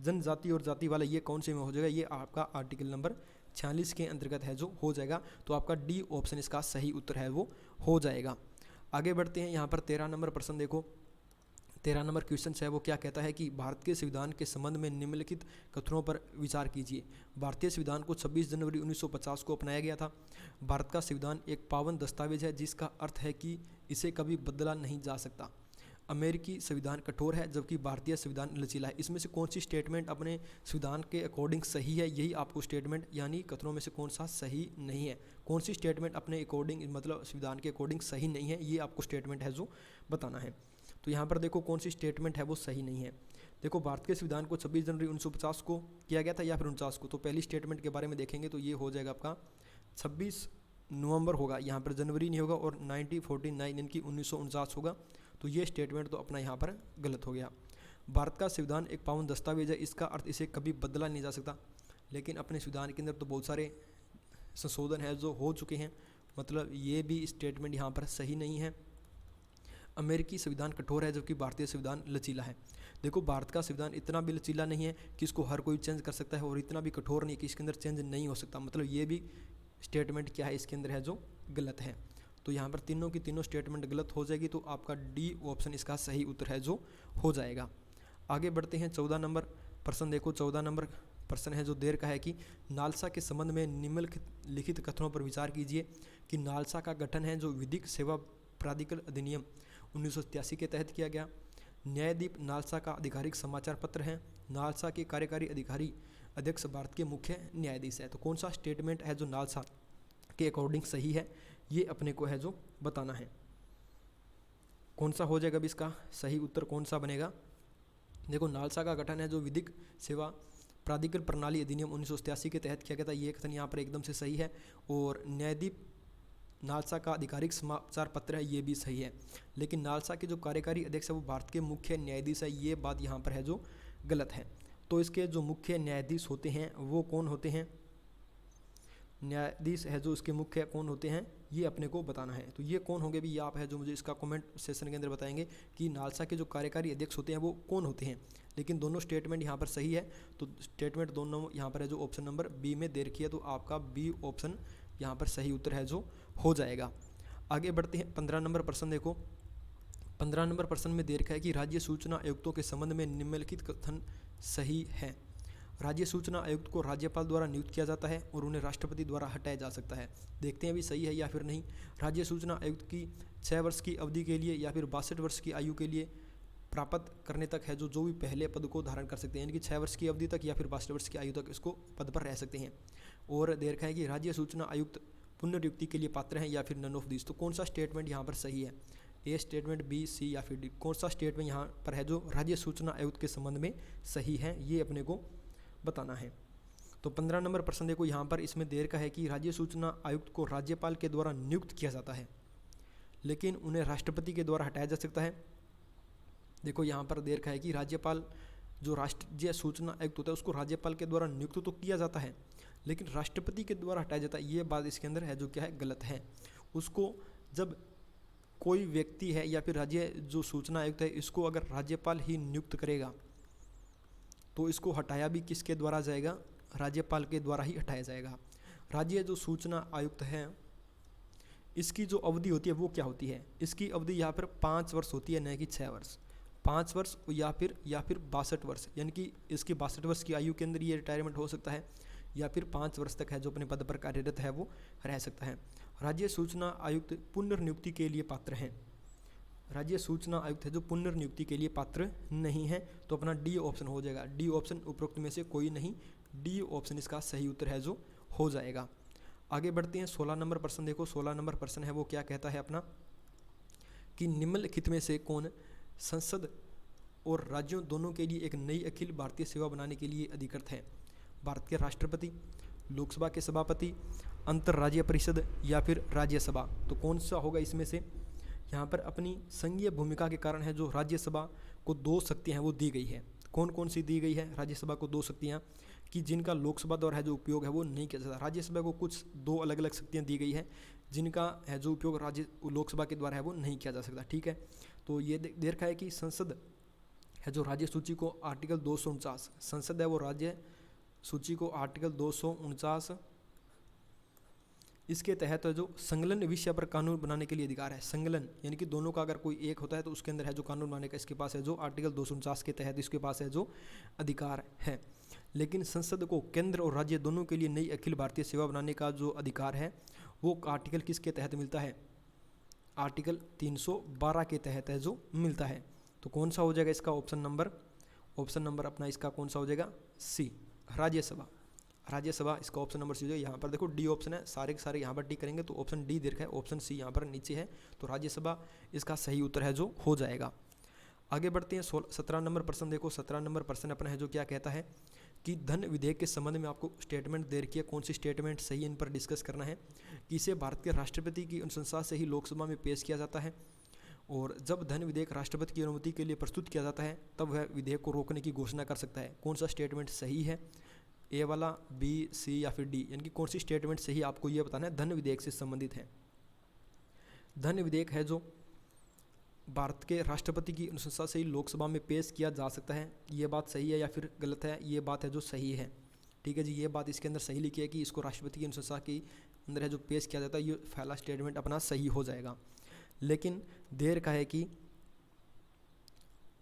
जनजाति और जाति वाला ये कौन से में हो जाएगा, ये आपका आर्टिकल नंबर 46 के अंतर्गत है जो हो जाएगा। तो आपका डी ऑप्शन इसका सही उत्तर है वो हो जाएगा। आगे बढ़ते हैं, यहाँ पर 13 नंबर प्रश्न देखो। 13 नंबर क्वेश्चन है वो क्या कहता है कि भारतीय संविधान के संबंध में निम्नलिखित कथनों पर विचार कीजिए। भारतीय संविधान को 26 जनवरी 1950 को अपनाया गया था। भारत का संविधान एक पावन दस्तावेज है जिसका अर्थ है कि इसे कभी बदला नहीं जा सकता। अमेरिकी संविधान कठोर है जबकि भारतीय संविधान लचीला है। इसमें से कौन सी स्टेटमेंट अपने संविधान के अकॉर्डिंग सही है, यही आपको स्टेटमेंट यानी कथनों में से कौन सा सही नहीं है, कौन सी स्टेटमेंट अपने अकॉर्डिंग मतलब संविधान के अकॉर्डिंग सही नहीं है, ये आपको स्टेटमेंट है जो बताना है। तो यहाँ पर देखो कौन सी स्टेटमेंट है वो सही नहीं है। देखो भारत के संविधान को 26 जनवरी 1950 को किया गया था या फिर 49 को, तो पहली स्टेटमेंट के बारे में देखेंगे तो ये हो जाएगा आपका 26 नवंबर होगा, यहाँ पर जनवरी नहीं होगा, और 1949 इनकी 1949 होगा। तो ये स्टेटमेंट तो अपना यहाँ पर गलत हो गया। भारत का संविधान एक पावन दस्तावेज है, इसका अर्थ इसे कभी बदला नहीं जा सकता। लेकिन अपने संविधान के अंदर तो बहुत सारे संशोधन है जो हो चुके हैं, मतलब ये भी स्टेटमेंट यहाँ पर सही नहीं है। अमेरिकी संविधान कठोर है जबकि भारतीय संविधान लचीला है। देखो भारत का संविधान इतना भी लचीला नहीं है कि इसको हर कोई चेंज कर सकता है, और इतना भी कठोर नहीं कि इसके अंदर चेंज नहीं हो सकता, मतलब ये भी स्टेटमेंट क्या है इसके अंदर है जो गलत है। तो यहाँ पर तीनों की तीनों स्टेटमेंट गलत हो जाएगी, तो आपका डी ऑप्शन इसका सही उत्तर है जो हो जाएगा। आगे बढ़ते हैं 14 नंबर प्रश्न देखो। 14 नंबर प्रश्न है जो देर का है कि नालसा के संबंध में निम्नलिखित कथनों पर विचार कीजिए कि नालसा का गठन है जो विधिक सेवा प्राधिकरण अधिनियम 1983 के तहत किया गया। न्यायदीप नालसा का आधिकारिक समाचार पत्र है। नालसा के कार्यकारी अधिकारी अध्यक्ष भारत के मुख्य न्यायाधीश है। तो कौन सा स्टेटमेंट है जो नालसा के अकॉर्डिंग सही है, ये अपने को है जो बताना है। कौन सा हो जाएगा भी इसका सही उत्तर कौन सा बनेगा। देखो नालसा का गठन है जो विधिक सेवा प्राधिकरण प्रणाली अधिनियम 1983 के तहत किया गया था, ये कथन यहाँ पर एकदम से सही है। और न्यायदीप नालसा का आधिकारिक समाचार पत्र है, ये भी सही है। लेकिन नालसा के जो कार्यकारी अध्यक्ष है वो भारत के मुख्य न्यायाधीश है, ये बात यहाँ पर है जो गलत है। तो इसके जो मुख्य न्यायाधीश होते हैं वो कौन होते हैं, न्यायाधीश है जो इसके मुख्य कौन होते हैं, ये अपने को बताना है। तो ये कौन होंगे भी, ये आप है जो मुझे इसका कमेंट सेशन के अंदर बताएंगे कि नालसा के जो कार्यकारी अध्यक्ष होते हैं वो कौन होते हैं। लेकिन दोनों स्टेटमेंट यहाँ पर सही है, तो स्टेटमेंट दोनों यहाँ पर है जो ऑप्शन नंबर बी में दे रखी है, तो आपका बी ऑप्शन यहाँ पर सही उत्तर है जो हो जाएगा। आगे बढ़ते हैं 15 नंबर प्रश्न देखो। 15 नंबर प्रश्न में दे रखा है कि राज्य सूचना आयुक्तों के संबंध में निम्नलिखित कथन सही है। राज्य सूचना आयुक्त को राज्यपाल द्वारा नियुक्त किया जाता है और उन्हें राष्ट्रपति द्वारा हटाया जा सकता है। देखते हैं अभी सही है या फिर नहीं। राज्य सूचना आयुक्त की 6 वर्ष की अवधि के लिए या फिर 62 वर्ष की आयु के लिए प्राप्त करने तक है जो भी पहले पद को धारण कर सकते हैं, यानी कि 6 वर्ष की अवधि तक या फिर 62 वर्ष की आयु तक इसको पद पर रह सकते हैं। और दे रखा है कि राज्य सूचना आयुक्त पुनर्नियुक्ति के लिए पात्र हैं या फिर नन ऑफ दिस। तो कौन सा स्टेटमेंट यहाँ पर सही है, ए स्टेटमेंट, बी, सी या फिर डी, कौन सा स्टेटमेंट यहाँ पर है जो राज्य सूचना आयुक्त के संबंध में सही है, ये अपने को बताना है। तो 15 नंबर प्रश्न देखो, यहाँ पर इसमें देर का है कि राज्य सूचना आयुक्त को राज्यपाल के द्वारा नियुक्त किया जाता है लेकिन उन्हें राष्ट्रपति के द्वारा हटाया जा सकता है। देखो यहाँ पर देर का है कि राज्यपाल जो राष्ट्रीय सूचना आयुक्त होता है उसको राज्यपाल के द्वारा नियुक्त तो किया जाता है लेकिन राष्ट्रपति के द्वारा हटाया जाता है, ये बात इसके अंदर है जो क्या है गलत है। उसको जब कोई व्यक्ति है या फिर राज्य जो सूचना आयुक्त है इसको अगर राज्यपाल ही नियुक्त करेगा तो इसको हटाया भी किसके द्वारा जाएगा, राज्यपाल के द्वारा ही हटाया जाएगा। राज्य जो सूचना आयुक्त है इसकी जो अवधि होती है वो क्या होती है, इसकी अवधि यहाँ पर 5 वर्ष होती है, न कि 6 वर्ष। 5 वर्ष या फिर 62 वर्ष, यानी कि इसकी 62 वर्ष की आयु के अंदर ये रिटायरमेंट हो सकता है या फिर 5 वर्ष तक है जो अपने पद पर कार्यरत है वो रह सकता है। राज्य सूचना आयुक्त पुनर्नियुक्ति के लिए पात्र हैं। राज्य सूचना आयुक्त है जो पुनर्नियुक्ति के लिए पात्र नहीं है, तो अपना डी ऑप्शन हो जाएगा। डी ऑप्शन उपरोक्त में से कोई नहीं, डी ऑप्शन इसका सही उत्तर है जो हो जाएगा। आगे बढ़ते हैं 16 नंबर प्रश्न देखो। 16 नंबर प्रश्न है वो क्या कहता है अपना कि निम्नलिखित में से कौन संसद और राज्यों दोनों के लिए एक नई अखिल भारतीय सेवा बनाने के लिए अधिकृत है? भारत के राष्ट्रपति, लोकसभा के सभापति, अंतर्राज्यीय परिषद या फिर राज्यसभा? तो कौन सा होगा इसमें से? यहाँ पर अपनी संघीय भूमिका के कारण है जो राज्यसभा को 2 शक्तियाँ हैं वो दी गई है। कौन कौन सी दी गई है राज्यसभा को 2 शक्तियाँ कि जिनका लोकसभा द्वारा है जो उपयोग है वो नहीं किया जाता। राज्यसभा को कुछ 2 अलग अलग शक्तियाँ दी गई है जिनका है जो उपयोग लोकसभा के द्वारा है वो नहीं किया जा सकता। ठीक है, तो ये दे रखा है कि संसद है जो राज्य सूची को आर्टिकल 249, संसद है वो राज्य सूची को आर्टिकल 249 इसके तहत जो संकलन विषय पर कानून बनाने के लिए अधिकार है। संकलन यानी कि दोनों का अगर कोई एक होता है तो उसके अंदर है जो कानून बनाने का इसके पास है जो आर्टिकल 249 के तहत इसके पास है जो अधिकार है। लेकिन संसद को केंद्र और राज्य दोनों के लिए नई अखिल भारतीय सेवा बनाने का जो अधिकार है वो आर्टिकल किसके तहत मिलता है? आर्टिकल 312 के तहत है जो मिलता है। तो कौन सा हो जाएगा इसका ऑप्शन नंबर अपना इसका कौन सा हो जाएगा? सी, राज्यसभा। राज्यसभा इसका ऑप्शन नंबर सी हो जाएगा। यहाँ पर देखो डी ऑप्शन है, सारे के सारे यहाँ पर टिक करेंगे तो ऑप्शन डी दे रखा है, ऑप्शन सी यहाँ पर नीचे है, तो राज्यसभा इसका सही उत्तर है जो हो जाएगा। आगे बढ़ते हैं 17 नंबर प्रश्न देखो। 17 नंबर प्रश्न अपना है जो क्या कहता है कि धन विधेयक के संबंध में आपको स्टेटमेंट दे रखी है, कौन सी स्टेटमेंट सही इन पर डिस्कस करना है कि इसे भारत के राष्ट्रपति की अनुशंसा से ही लोकसभा में पेश किया जाता है, और जब धन विधेयक राष्ट्रपति की अनुमति के लिए प्रस्तुत किया जाता है तब वह विधेयक को रोकने की घोषणा कर सकता है। कौन सा स्टेटमेंट सही है? ए वाला, बी, सी या फिर डी, यानी कि कौन सी स्टेटमेंट सही आपको ये बताना है धन विधेयक से संबंधित है। धन विधेयक है जो भारत के राष्ट्रपति की अनुशंसा से ही लोकसभा में पेश किया जा सकता है, ये बात सही है या फिर गलत है? ये बात है जो सही है। ठीक है जी, ये बात इसके अंदर सही लिखी है कि इसको राष्ट्रपति की अनुशंसा के अंदर है जो पेश किया जाता है, ये पहला स्टेटमेंट अपना सही हो जाएगा। लेकिन देर का है कि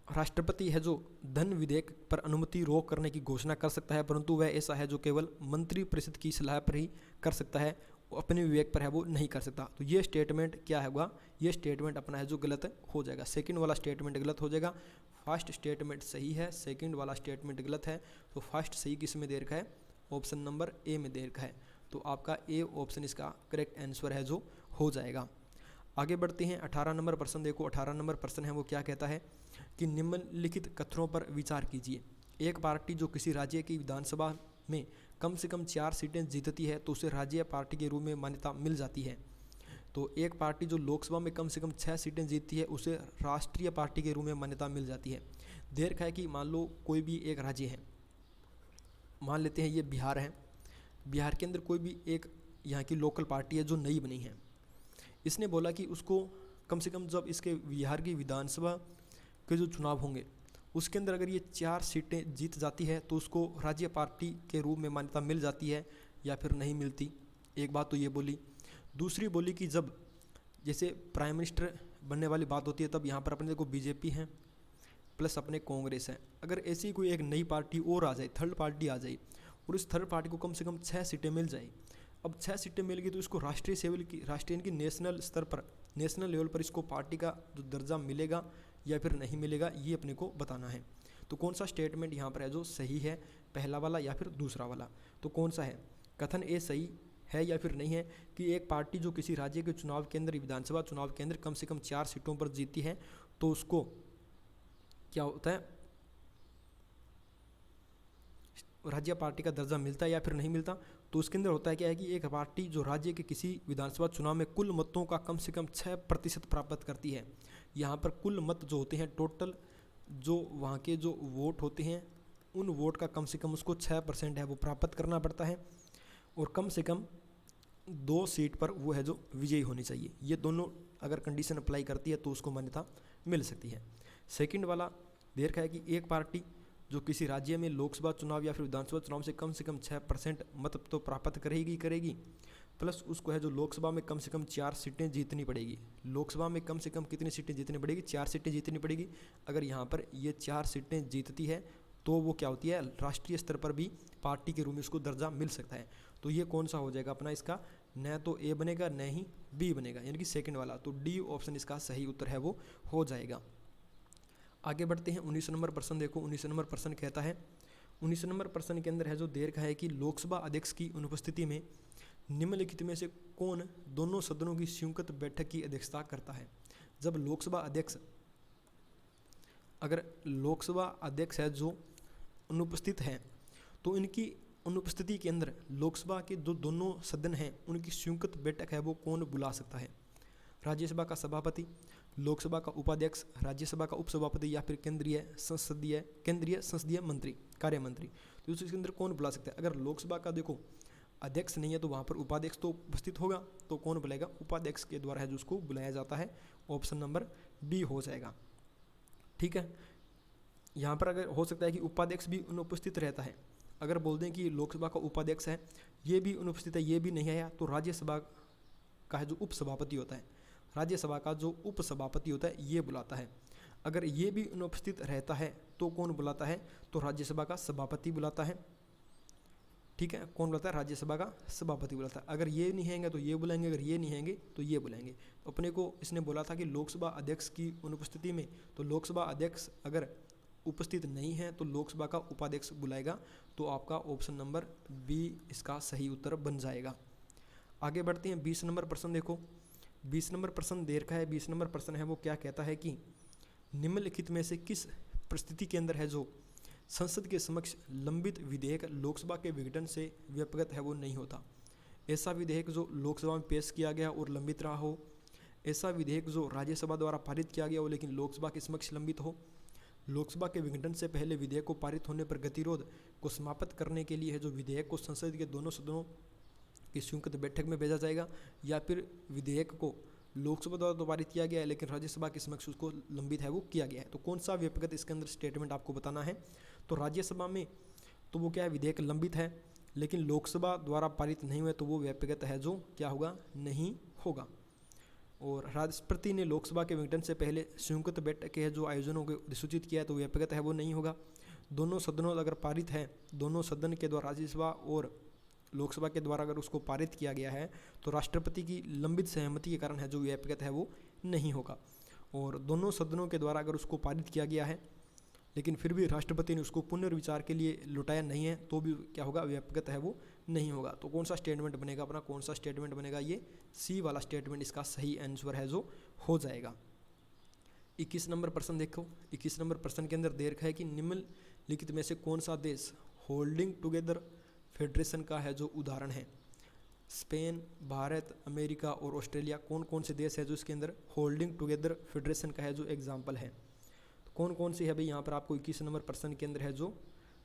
राष्ट्रपति है जो धन विधेयक पर अनुमति रोक करने की घोषणा कर सकता है, परंतु वह ऐसा है जो केवल मंत्री परिषद की सलाह पर ही कर सकता है, अपने विवेक पर है वो नहीं कर सकता। तो ये स्टेटमेंट क्या होगा? ये स्टेटमेंट अपना है जो गलत हो जाएगा। सेकंड वाला स्टेटमेंट गलत हो जाएगा, फर्स्ट स्टेटमेंट सही है, सेकंड वाला स्टेटमेंट गलत है। तो फर्स्ट सही किस में दे रखा है? ऑप्शन नंबर ए में दे रखा है, तो आपका ए ऑप्शन इसका करेक्ट आंसर है जो हो जाएगा। आगे बढ़ते हैं 18 नंबर प्रश्न देखो। 18 नंबर प्रश्न है वो क्या कहता है कि निम्नलिखित कथनों पर विचार कीजिए। एक पार्टी जो किसी राज्य की विधानसभा में कम से कम 4 सीटें जीतती है तो उसे राज्य पार्टी के रूप में मान्यता मिल जाती है। तो एक पार्टी जो लोकसभा में कम से कम 6 सीटें जीतती है उसे राष्ट्रीय पार्टी के रूप में मान्यता मिल जाती है। देर रखा है कि मान लो कोई भी एक राज्य है, मान लेते हैं ये बिहार है, बिहार के अंदर कोई भी एक यहाँ की लोकल पार्टी है जो नई बनी है। इसने बोला कि उसको कम से कम जब इसके बिहार की विधानसभा के जो चुनाव होंगे उसके अंदर अगर ये 4 सीटें जीत जाती है तो उसको राज्य पार्टी के रूप में मान्यता मिल जाती है या फिर नहीं मिलती। एक बात तो ये बोली। दूसरी बोली कि जब जैसे प्राइम मिनिस्टर बनने वाली बात होती है तब यहाँ पर अपने देखो बीजेपी है प्लस अपने कांग्रेस है, अगर ऐसी कोई एक नई पार्टी और आ जाए, थर्ड पार्टी आ जाए और इस थर्ड पार्टी को कम से कम 6 सीटें मिल जाए, अब 6 सीटें मिल गई तो इसको राष्ट्रीय इनकी नेशनल स्तर पर, नेशनल लेवल पर इसको पार्टी का जो दर्जा मिलेगा या फिर नहीं मिलेगा, ये अपने को बताना है। तो कौन सा स्टेटमेंट यहाँ पर है जो सही है, पहला वाला या फिर दूसरा वाला? तो कौन सा है? कथन ए सही है या फिर नहीं है कि एक पार्टी जो किसी राज्य के चुनाव के अंदर, विधानसभा चुनाव के अंदर कम से कम 4 सीटों पर जीती है तो उसको क्या होता है, राज्य पार्टी का दर्जा मिलता है या फिर नहीं मिलता? तो उसके अंदर होता है क्या है कि एक पार्टी जो राज्य के किसी विधानसभा चुनाव में कुल मतों का कम से कम 6% प्राप्त करती है। यहाँ पर कुल मत जो होते हैं, टोटल जो वहाँ के जो वोट होते हैं उन वोट का कम से कम उसको 6% है वो प्राप्त करना पड़ता है, और कम से कम 2 सीट पर वो है जो विजयी होनी चाहिए। ये दोनों अगर कंडीशन अप्लाई करती है तो उसको मान्यता मिल सकती है। सेकंड वाला दे रखा है कि एक पार्टी जो किसी राज्य में लोकसभा चुनाव या फिर विधानसभा चुनाव से कम 6% मत तो प्राप्त करेगी प्लस उसको है जो लोकसभा में कम से कम 4 सीटें जीतनी पड़ेगी। लोकसभा में कम से कम कितनी सीटें जीतनी पड़ेगी? 4 सीटें जीतनी पड़ेगी। अगर यहाँ पर ये 4 सीटें जीतती है तो वो क्या होती है, राष्ट्रीय स्तर पर भी पार्टी के रूप में उसको दर्जा मिल सकता है। तो ये कौन सा हो जाएगा अपना? इसका न तो ए बनेगा न ही बी बनेगा, यानी कि सेकंड वाला। तो डी ऑप्शन इसका सही उत्तर है वो हो जाएगा। आगे बढ़ते हैं 19 नंबर प्रश्न देखो। 19 नंबर प्रश्न कहता है, 19 नंबर प्रश्न के अंदर है जो दे रखा है कि लोकसभा अध्यक्ष की अनुपस्थिति में निम्नलिखित में से कौन दोनों सदनों की संयुक्त बैठक की अध्यक्षता करता है? जब लोकसभा अध्यक्ष अगर लोकसभा अध्यक्ष है जो अनुपस्थित हैं तो इनकी अनुपस्थिति के अंदर लोकसभा के जो दोनों सदन हैं उनकी संयुक्त बैठक है वो कौन बुला सकता है? राज्यसभा का सभापति, लोकसभा का उपाध्यक्ष, राज्यसभा का उपसभापति या फिर केंद्रीय संसदीय मंत्री, कार्य मंत्री। तो इसके अंदर कौन बुला सकता है? अगर लोकसभा का देखो अध्यक्ष नहीं है तो वहाँ पर उपाध्यक्ष तो उपस्थित होगा, तो कौन बुलाएगा? उपाध्यक्ष के द्वारा है जो उसको बुलाया जाता है। ऑप्शन नंबर बी हो जाएगा। ठीक है, यहाँ पर अगर हो सकता है कि उपाध्यक्ष भी अनुपस्थित रहता है। अगर बोल दें कि लोकसभा का उपाध्यक्ष है ये भी अनुपस्थित है, ये भी नहीं आया, तो राज्यसभा का है जो उपसभापति होता है, राज्यसभा का जो उपसभापति होता है ये बुलाता है। अगर ये भी अनुपस्थित रहता है तो कौन बुलाता है? तो राज्यसभा का सभापति बुलाता है। ठीक है, कौन बुलाता है? राज्यसभा का सभापति बुलाता है। अगर ये नहीं हैंगे तो ये बुलाएंगे, अगर ये नहीं हैंगे तो ये बुलाएंगे। तो अपने को इसने बोला था कि लोकसभा अध्यक्ष की अनुपस्थिति में, तो लोकसभा अध्यक्ष अगर उपस्थित नहीं है तो लोकसभा का उपाध्यक्ष बुलाएगा। तो आपका ऑप्शन नंबर बी इसका सही उत्तर बन जाएगा। आगे बढ़ते हैं। 20 नंबर प्रश्न देखो, 20 नंबर प्रश्न दे रखा है। 20 नंबर प्रश्न है वो क्या कहता है कि निम्नलिखित में से किस परिस्थिति के अंदर है जो संसद के समक्ष लंबित विधेयक लोकसभा के विघटन से व्यपगत है वो नहीं होता? ऐसा विधेयक जो लोकसभा में पेश किया गया और लंबित रहा हो, ऐसा विधेयक जो राज्यसभा द्वारा पारित किया गया हो लेकिन लोकसभा के समक्ष लंबित हो, लोकसभा के विघटन से पहले विधेयक को पारित होने पर गतिरोध को समाप्त करने के लिए है जो विधेयक को संसद के दोनों सदनों की संयुक्त बैठक में भेजा जाएगा, या फिर विधेयक को लोकसभा द्वारा तो पारित किया गया है लेकिन राज्यसभा के समक्ष उसको लंबित है वो किया गया है। तो कौन सा व्यपगत इसके अंदर स्टेटमेंट आपको बताना है? तो राज्यसभा में तो वो क्या है, विधेयक लंबित है, लेकिन लोकसभा द्वारा पारित नहीं हुए तो वो व्यपगत है जो क्या होगा, नहीं होगा। और राष्ट्रपति ने लोकसभा के विघटन से पहले संयुक्त बैठक के जो आयोजनों को अधिसूचित किया है तो व्यपगत है वो नहीं होगा। दोनों सदनों अगर पारित है, दोनों सदन के द्वारा राज्यसभा और लोकसभा के द्वारा अगर उसको पारित किया गया है तो राष्ट्रपति की लंबित सहमति के कारण है जो व्यपगत है वो नहीं होगा। और दोनों सदनों के द्वारा अगर उसको पारित किया गया है लेकिन फिर भी राष्ट्रपति ने उसको पुनर्विचार के लिए लौटाया नहीं है तो भी क्या होगा, व्यपगत है वो नहीं होगा। तो कौन सा स्टेटमेंट बनेगा अपना, कौन सा स्टेटमेंट बनेगा? ये सी वाला स्टेटमेंट इसका सही आंसर है जो हो जाएगा। 21 नंबर प्रश्न देखो। 21 नंबर प्रश्न के अंदर दे रखा है कि निम्नलिखित में से कौन सा देश होल्डिंग टुगेदर फेडरेशन का है जो उदाहरण है? स्पेन, भारत, अमेरिका और ऑस्ट्रेलिया, कौन कौन से देश है जो इसके अंदर होल्डिंग टुगेदर फेडरेशन का है जो एग्जाम्पल है? तो कौन कौन सी है भाई यहाँ पर आपको 21 नंबर प्रश्न के अंदर है जो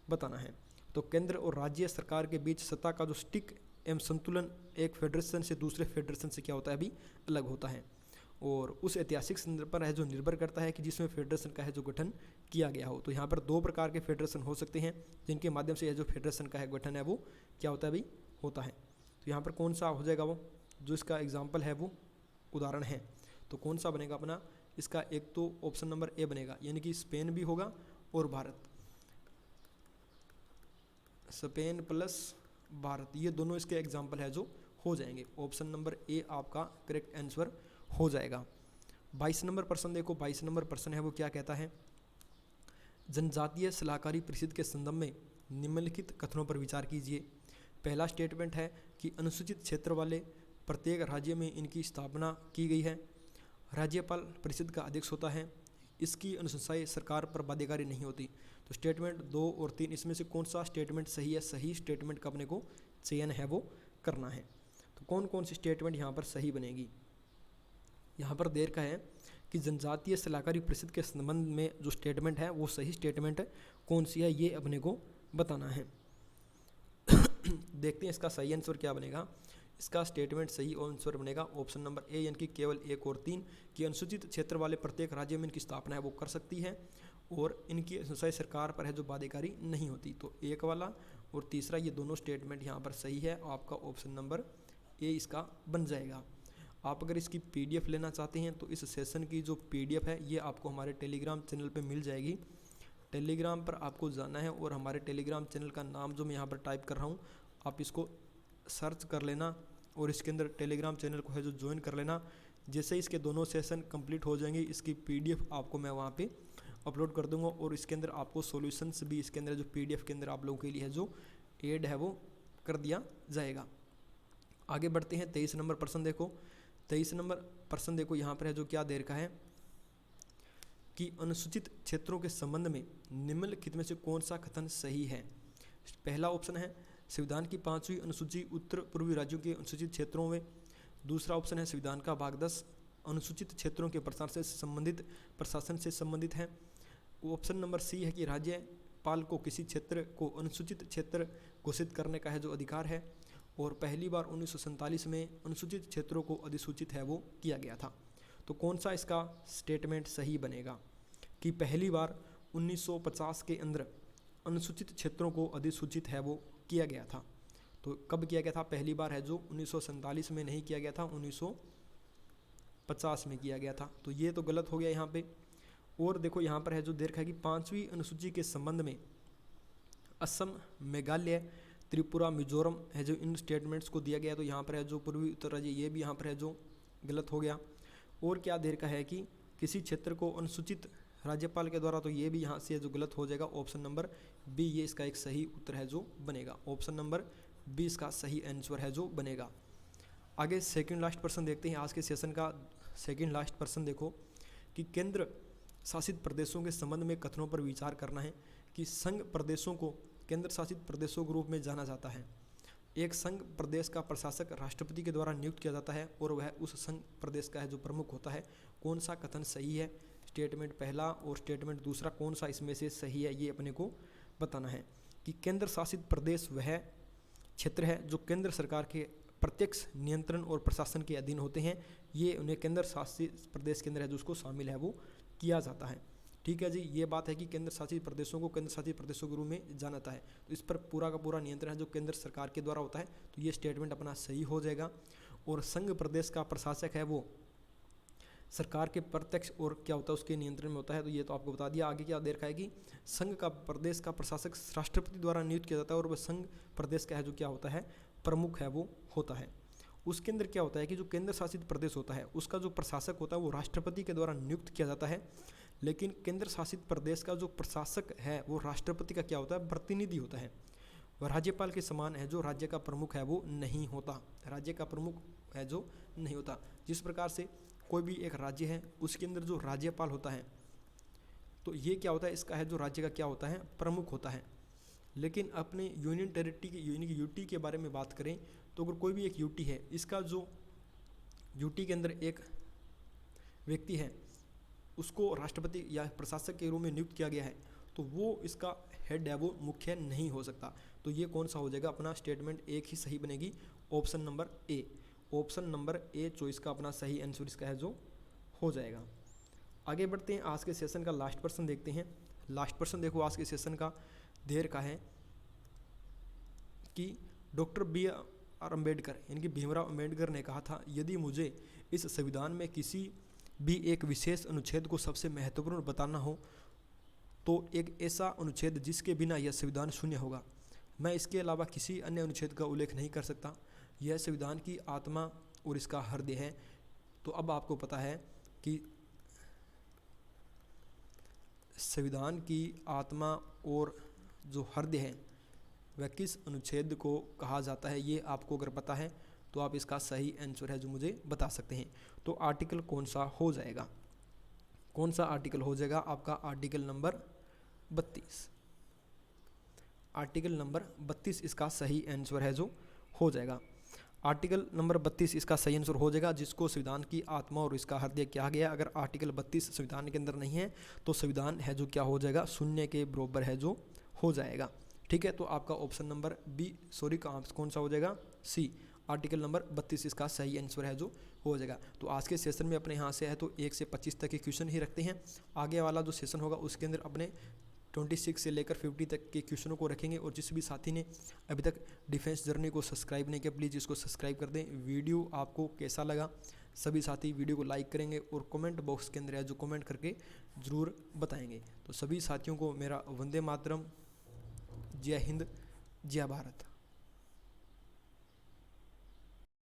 बताना है। तो केंद्र और राज्य सरकार के बीच सत्ता का जो स्टिक एवं संतुलन एक फेडरेशन से दूसरे फेडरेशन से क्या होता है अभी अलग होता है, और उस ऐतिहासिक संदर्भ पर है जो निर्भर करता है कि जिसमें फेडरेशन का है जो गठन किया गया हो। तो यहाँ पर दो प्रकार के फेडरेशन हो सकते हैं जिनके माध्यम से यह जो फेडरेशन का है गठन है वो क्या होता है भाई, होता है। तो यहाँ पर कौन सा हो जाएगा वो जो इसका एग्जाम्पल है वो उदाहरण है? तो कौन सा बनेगा अपना इसका? एक तो ऑप्शन नंबर ए बनेगा, यानी कि स्पेन भी होगा और भारत, स्पेन प्लस भारत, ये दोनों इसके एग्जाम्पल है जो हो जाएंगे। ऑप्शन नंबर ए आपका करेक्ट आंसर हो जाएगा। 22 नंबर प्रश्न देखो। 22 नंबर प्रश्न है वो क्या कहता है? जनजातीय सलाहकारी परिषद के संदर्भ में निम्नलिखित कथनों पर विचार कीजिए। पहला स्टेटमेंट है कि अनुसूचित क्षेत्र वाले प्रत्येक राज्य में इनकी स्थापना की गई है। राज्यपाल परिषद का अध्यक्ष होता है। इसकी अनुशंसाएं सरकार पर बाध्यकारी नहीं होती। तो स्टेटमेंट 2 और 3 इसमें से कौन सा स्टेटमेंट सही है? सही स्टेटमेंट का अपने को चयन है वो करना है। तो कौन कौन सी स्टेटमेंट यहाँ पर सही बनेगी? यहाँ पर देर का है कि जनजातीय सलाहकारी परिषद के संबंध में जो स्टेटमेंट है वो सही स्टेटमेंट कौन सी है ये अपने को बताना है। देखते हैं इसका सही आंसर क्या बनेगा। इसका स्टेटमेंट सही आंसर बनेगा ऑप्शन नंबर ए, यानी कि केवल 1 और 3 कि अनुसूचित क्षेत्र वाले प्रत्येक राज्य में इनकी स्थापना है वो कर सकती है और इनकी अनुसार सरकार पर है जो बाध्यकारी नहीं होती। तो एक वाला और तीसरा ये दोनों स्टेटमेंट यहाँ पर सही है। आपका ऑप्शन नंबर ए इसका बन जाएगा। आप अगर इसकी पीडीएफ लेना चाहते हैं तो इस सेशन की जो पीडीएफ है ये आपको हमारे टेलीग्राम चैनल पे मिल जाएगी। टेलीग्राम पर आपको जाना है और हमारे टेलीग्राम चैनल का नाम जो मैं यहाँ पर टाइप कर रहा हूँ आप इसको सर्च कर लेना और इसके अंदर टेलीग्राम चैनल को है जो ज्वाइन कर लेना। जैसे ही इसके दोनों सेशन कंप्लीट हो जाएंगे इसकी पीडीएफ आपको मैं वहाँ पे अपलोड कर दूँगा और इसके अंदर आपको सॉल्यूशंस भी इसके अंदर जो पीडीएफ के अंदर आप लोगों के लिए है जो ऐड है वो कर दिया जाएगा। आगे बढ़ते हैं। 23 नंबर प्रश्न देखो। 23 नंबर प्रश्न देखो यहाँ पर है जो क्या दे रखा है कि अनुसूचित क्षेत्रों के संबंध में निम्नलिखित में से कौन सा कथन सही है। पहला ऑप्शन है संविधान की 5वीं अनुसूची उत्तर पूर्वी राज्यों के अनुसूचित क्षेत्रों में। दूसरा ऑप्शन है संविधान का भाग 10 अनुसूचित क्षेत्रों के प्रशासन से संबंधित है। ऑप्शन नंबर सी है कि राज्यपाल को किसी क्षेत्र को अनुसूचित क्षेत्र घोषित करने का है जो अधिकार है, और पहली बार 1947 में अनुसूचित क्षेत्रों को अधिसूचित है वो किया गया था। तो कौन सा इसका स्टेटमेंट सही बनेगा कि पहली बार 1950 के अंदर अनुसूचित क्षेत्रों को अधिसूचित है वो किया गया था। तो कब किया गया था? पहली बार है जो 1947 में नहीं किया गया था, 1950 में किया गया था। तो ये तो गलत हो गया यहाँ पे। और देखो यहाँ पर है जो दे रखा है कि 5वीं अनुसूची के संबंध में असम, मेघालय, त्रिपुरा, मिजोरम है जो इन स्टेटमेंट्स को दिया गया। तो यहाँ पर है जो पूर्वी उत्तर राज्य, ये भी यहाँ पर है जो गलत हो गया। और क्या दे रखा है कि किसी क्षेत्र को अनुसूचित राज्यपाल के द्वारा, तो ये भी यहाँ से जो गलत हो जाएगा। ऑप्शन नंबर बी ये इसका एक सही उत्तर है जो बनेगा। ऑप्शन नंबर बी इसका सही आंसर है जो बनेगा। आगे सेकंड लास्ट प्रश्न देखते हैं आज के सेशन का। सेकंड लास्ट प्रश्न देखो कि केंद्र शासित प्रदेशों के संबंध में कथनों पर विचार करना है कि संघ प्रदेशों को केंद्र शासित प्रदेशों के रूप में जाना जाता है। एक संघ प्रदेश का प्रशासक राष्ट्रपति के द्वारा नियुक्त किया जाता है और वह उस संघ प्रदेश का है जो प्रमुख होता है। कौन सा कथन सही है? स्टेटमेंट पहला और स्टेटमेंट दूसरा कौन सा इसमें से सही है, ये अपने को बताना है। कि केंद्र शासित प्रदेश वह क्षेत्र है जो केंद्र सरकार के प्रत्यक्ष नियंत्रण और प्रशासन के अधीन होते हैं। ये उन्हें केंद्र शासित प्रदेश के अंदर है जो उसको शामिल है वो किया जाता है। ठीक है जी, ये बात है कि केंद्र शासित प्रदेशों को केंद्र शासित प्रदेशों के रूप में जाना जाता है। तो इस पर पूरा का पूरा नियंत्रण है जो केंद्र सरकार के द्वारा होता है। तो ये स्टेटमेंट अपना सही हो जाएगा। और संघ प्रदेश का प्रशासक है वो सरकार के प्रत्यक्ष और क्या होता है उसके नियंत्रण में होता है। तो ये तो आपको बता दिया। आगे क्या दे रखा है कि संघ का प्रदेश का प्रशासक राष्ट्रपति द्वारा नियुक्त किया जाता है और वह संघ प्रदेश का है जो क्या होता है प्रमुख है वो होता है। उसके अंदर क्या होता है कि जो केंद्र शासित प्रदेश होता है उसका जो प्रशासक होता है वो राष्ट्रपति के द्वारा नियुक्त किया जाता है। लेकिन केंद्र शासित प्रदेश का जो प्रशासक है वो राष्ट्रपति का क्या होता है प्रतिनिधि होता है। वह राज्यपाल के समान है जो राज्य का प्रमुख है वो नहीं होता। राज्य का प्रमुख है जो नहीं होता। जिस प्रकार से कोई भी एक राज्य है उसके अंदर जो राज्यपाल होता है तो ये क्या होता है इसका है जो राज्य का क्या होता है प्रमुख होता है। लेकिन अपने यूनियन टेरिटरी की यानी कि यूटी के बारे में बात करें तो अगर कोई भी एक यूटी है इसका जो यूटी के अंदर एक व्यक्ति है उसको राष्ट्रपति या प्रशासक के रूप में नियुक्त किया गया है तो वो इसका हेड है वो मुख्य नहीं हो सकता। तो ये कौन सा हो जाएगा अपना स्टेटमेंट एक ही सही बनेगी। Option number A. Option number a choice का अपना सही आंसर इसका है जो हो जाएगा। आगे बढ़ते हैं आज के सेशन का लास्ट प्रश्न देखते हैं। लास्ट प्रश्न देखो आज के सेशन का देर का है कि डॉक्टर बी आर अम्बेडकर यानी कि भीमराव अम्बेडकर ने कहा था यदि मुझे इस संविधान में किसी भी एक विशेष अनुच्छेद को सबसे महत्वपूर्ण बताना हो तो एक ऐसा अनुच्छेद जिसके बिना यह संविधान शून्य होगा। मैं इसके अलावा किसी अन्य अनुच्छेद का उल्लेख नहीं कर सकता। यह संविधान की आत्मा और इसका हृदय है। तो अब आपको पता है कि संविधान की आत्मा और जो हृदय है वह किस अनुच्छेद को कहा जाता है, ये आपको अगर पता है तो आप इसका सही आंसर है जो मुझे बता सकते हैं। तो आर्टिकल कौन सा हो जाएगा? कौन सा आर्टिकल हो जाएगा आपका? Article number 32। आर्टिकल नंबर 32 इसका सही आंसर है जो हो जाएगा। आर्टिकल नंबर 32 इसका सही आंसर हो जाएगा जिसको संविधान की आत्मा और इसका हृदय कहा गया। अगर आर्टिकल 32 संविधान के अंदर नहीं है तो संविधान है जो क्या हो जाएगा शून्य के बराबर है जो हो जाएगा। ठीक है, तो आपका ऑप्शन नंबर बी कौन सा हो जाएगा? सी। आर्टिकल नंबर 32 इसका सही आंसर है जो हो जाएगा। तो आज के सेशन में अपने यहाँ से है तो 1 से 25 तक के क्वेश्चन ही रखते हैं। आगे वाला जो सेशन होगा उसके अंदर अपने 26 से लेकर 50 तक के क्वेश्चनों को रखेंगे। और जिस भी साथी ने अभी तक डिफेंस जर्नी को सब्सक्राइब नहीं किया प्लीज़ इसको सब्सक्राइब कर दें। वीडियो आपको कैसा लगा सभी साथी वीडियो को लाइक करेंगे और कमेंट बॉक्स के अंदर है जो कमेंट करके ज़रूर बताएंगे। तो सभी साथियों को मेरा वंदे मातरम, जय हिंद, जय भारत।